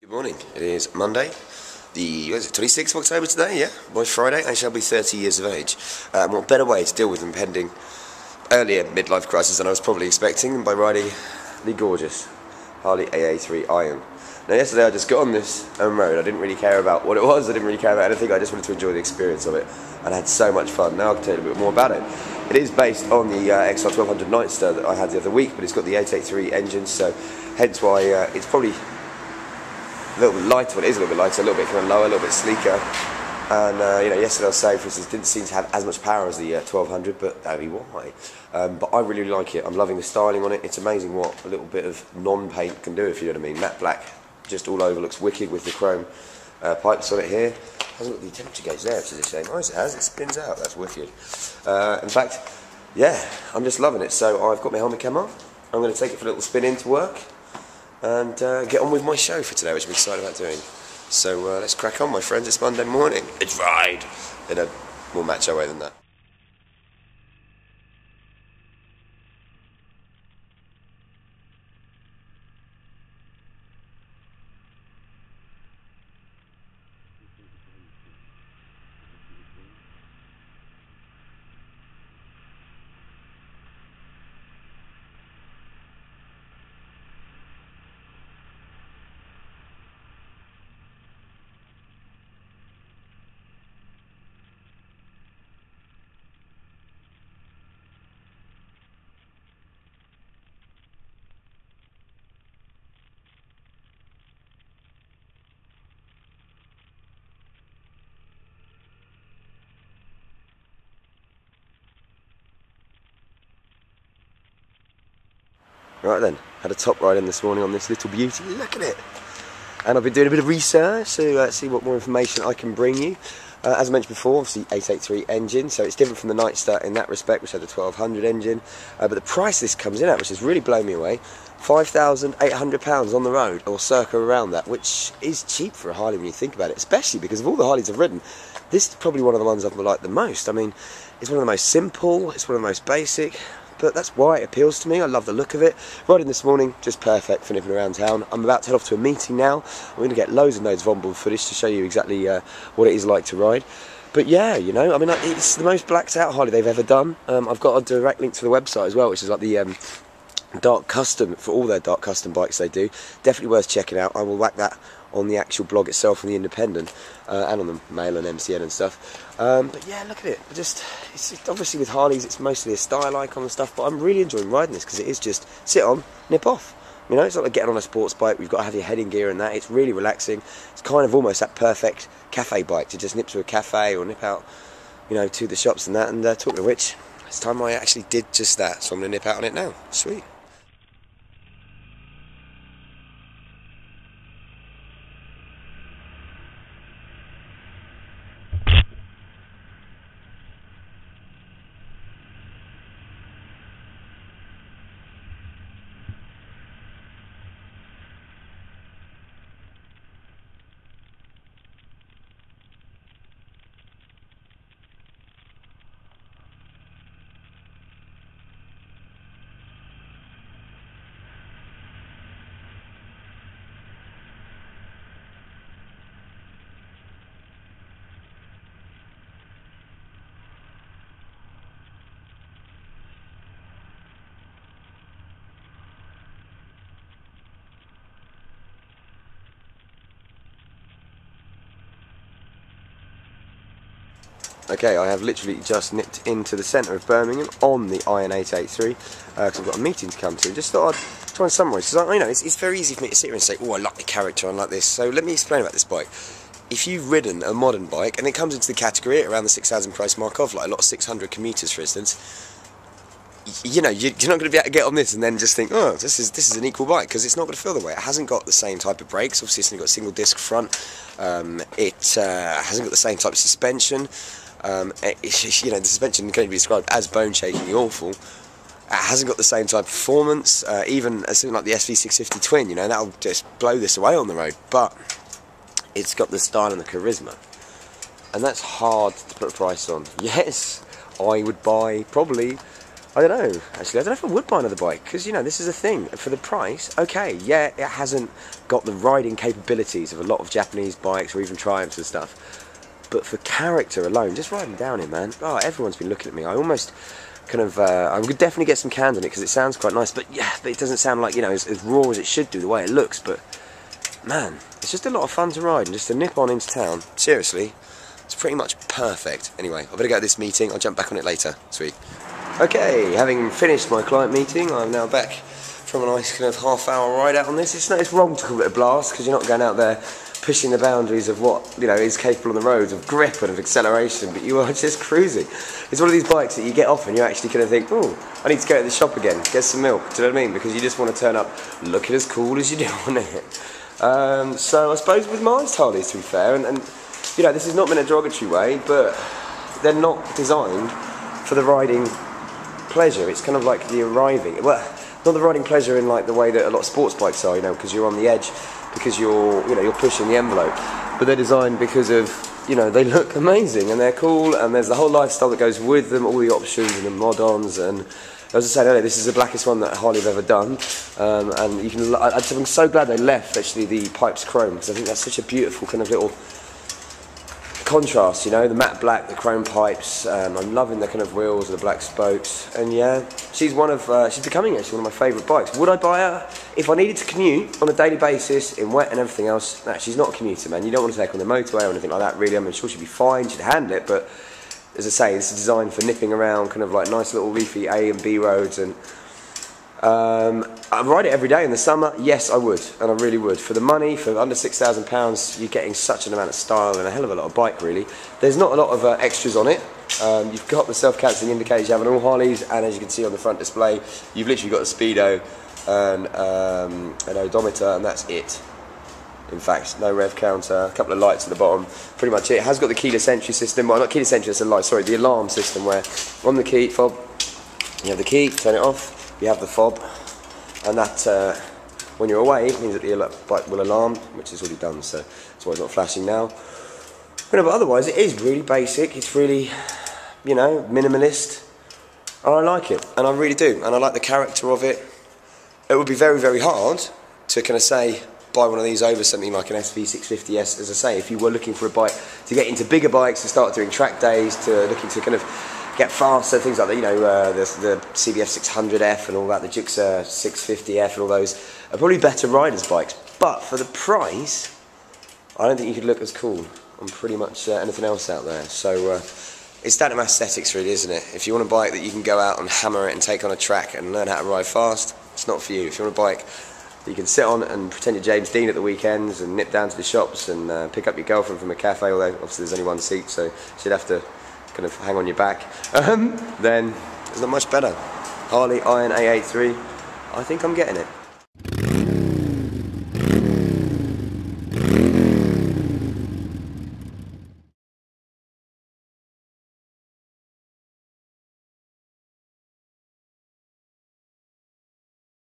Good morning. It is Monday, the 26th of October today, yeah? By Friday, I shall be 30 years of age. What better way to deal with impending earlier midlife crisis than I was probably expecting than by riding the gorgeous Harley AA3 Iron. Now, yesterday I just got on this road. I didn't really care about what it was, I didn't really care about anything, I just wanted to enjoy the experience of it, and I had so much fun. Now I can tell you a bit more about it. It is based on the XR 1200 Nightster that I had the other week, but it's got the 883 engine, so hence why it's probably a little bit lighter. Well, it is a little bit lighter, a little bit kind of lower, a little bit sleeker. And yesterday I was saying, for instance, it didn't seem to have as much power as the 1200, but that'd be why. But I really like it. I'm loving the styling on it. It's amazing what a little bit of non-paint can do, if you know what I mean. Matte black, just all over, looks wicked with the chrome pipes on it here. Hasn't got the temperature gauge there, which is a shame. Oh, yes, it has. It spins out. That's wicked. In fact, yeah, I'm just loving it. So I've got my helmet cam on. I'm going to take it for a little spin into work and get on with my show for today, which I'm excited about doing. So let's crack on, my friends. It's Monday morning. It's ride in a more macho way than that. Right then, had a top ride in this morning on this little beauty. Look at it! And I've been doing a bit of research to see what more information I can bring you. As I mentioned before, obviously 883 engine, so it's different from the Nightster in that respect, which had the 1200 engine. But the price this comes in at, which has really blown me away, £5,800 on the road, or circa around that, which is cheap for a Harley when you think about it, especially because of all the Harleys I've ridden, this is probably one of the ones I've liked the most. I mean, it's one of the most simple, it's one of the most basic, but that's why it appeals to me. I love the look of it. Riding this morning, just perfect for nipping around town. I'm about to head off to a meeting now. I'm going to get loads and loads of onboard footage to show you exactly what it is like to ride. But yeah, you know, I mean, it's the most blacked out Harley they've ever done. I've got a direct link to the website as well, which is like the dark custom, for all their dark custom bikes they do. Definitely worth checking out. I will whack that on the actual blog itself, on the Independent, and on the Mail and MCN and stuff. But yeah, look at it. It's obviously with Harleys, it's mostly a style icon and stuff, but I'm really enjoying riding this because it is just sit on, nip off. You know, it's not like getting on a sports bike. We've got to have your heading gear and that. It's really relaxing. It's kind of almost that perfect cafe bike to just nip to a cafe or nip out, you know, to the shops and that. And talking of which, it's time I actually did just that, so I'm going to nip out on it now. Sweet. Okay, I have literally just nipped into the centre of Birmingham on the Iron 883 because I've got a meeting to come to. Just thought I'd try and summarise, because you know, it's very easy for me to sit here and say, oh, I like the character, I like this. So let me explain about this bike. If you've ridden a modern bike, and it comes into the category around the 6,000 price mark of, like a lot of 600 commuters for instance, you know, you're not going to be able to get on this and then just think, oh, this is an equal bike, because it's not going to feel the way. It hasn't got the same type of brakes. Obviously it's only got a single disc front. It hasn't got the same type of suspension. You know, the suspension can be described as bone-shakingly awful. It hasn't got the same type of performance, even something like the SV650 Twin, you know, that'll just blow this away on the road, but it's got the style and the charisma, and that's hard to put a price on. Yes, I would buy probably I don't know, actually. I don't know if I would buy another bike, because, you know, this is a thing. For the price, okay, yeah, it hasn't got the riding capabilities of a lot of Japanese bikes or even Triumphs and stuff. But for character alone, just riding down it, man. Oh, everyone's been looking at me. I almost kind of, I would definitely get some cans on it, because it sounds quite nice. But yeah, but it doesn't sound like, you know, as raw as it should do, the way it looks. But, man, it's just a lot of fun to ride, and just to nip on into town. Seriously, it's pretty much perfect. Anyway, I better go to this meeting. I'll jump back on it later. Sweet. Okay, having finished my client meeting, I'm now back from a nice kind of half-hour ride out on this. It's wrong to call it a blast, because you're not going out there pushing the boundaries of what, you know, is capable on the roads, of grip and of acceleration, but you are just cruising. It's one of these bikes that you get off and you actually kind of think, oh, I need to go to the shop again, get some milk, do you know what I mean? Because you just want to turn up looking as cool as you do on it. So I suppose with my Harleys, to be fair, and you know, this has not been a derogatory way, but they're not designed for the riding pleasure. It's kind of like the arriving, well, not the riding pleasure in like the way that a lot of sports bikes are, you know, because you're on the edge, because you're pushing the envelope, but they're designed because of, you know, they look amazing and they're cool, and there's the whole lifestyle that goes with them, all the options and the mod-ons. And as I said earlier, this is the blackest one that Harley have ever done, and you can, I'm so glad they left actually the pipes chrome, because I think that's such a beautiful kind of little contrast, you know, the matte black, the chrome pipes. I'm loving the kind of wheels and the black spokes, and yeah, she's becoming actually one of my favourite bikes. Would I buy her if I needed to commute on a daily basis in wet and everything else? No, she's not a commuter, man. You don't want to take her on the motorway or anything like that, really. I'm sure she'd be fine, she'd handle it, but as I say, this is designed for nipping around kind of like nice little leafy A and B roads, and I'd ride it every day in the summer. Yes, I would, and I really would. For the money, for under £6,000, you're getting such an amount of style and a hell of a lot of bike, really. There's not a lot of extras on it. You've got the self-cancelling indicators you have on all Harleys, and as you can see on the front display, you've literally got a speedo and an odometer, and that's it. In fact, no rev counter, a couple of lights at the bottom, pretty much it. It has got the keyless entry system, well, not keyless entry, it's a light, sorry, the alarm system, where on the key fob, you have the key, turn it off, you have the fob, and that, when you're away, it means that the bike will alarm, which is already done, so that's why it's not flashing now. But otherwise, it is really basic, it's really, you know, minimalist, and I like it, and I really do, and I like the character of it. It would be very, very hard to kind of say, buy one of these over something like an SV650S, as I say, if you were looking for a bike to get into bigger bikes, to start doing track days, to looking to kind of get faster, things like that, you know, the CBF 600F and all that, the Gixxer 650F and all those are probably better riders' bikes. But for the price, I don't think you could look as cool on pretty much anything else out there. So it's down to aesthetics, really, isn't it? If you want a bike that you can go out and hammer it and take on a track and learn how to ride fast, it's not for you. If you want a bike that you can sit on and pretend you're James Dean at the weekends and nip down to the shops and pick up your girlfriend from a cafe, although obviously there's only one seat, so she'd have to kind of hang on your back, then it's not much better. Harley Iron A83, I think I'm getting it.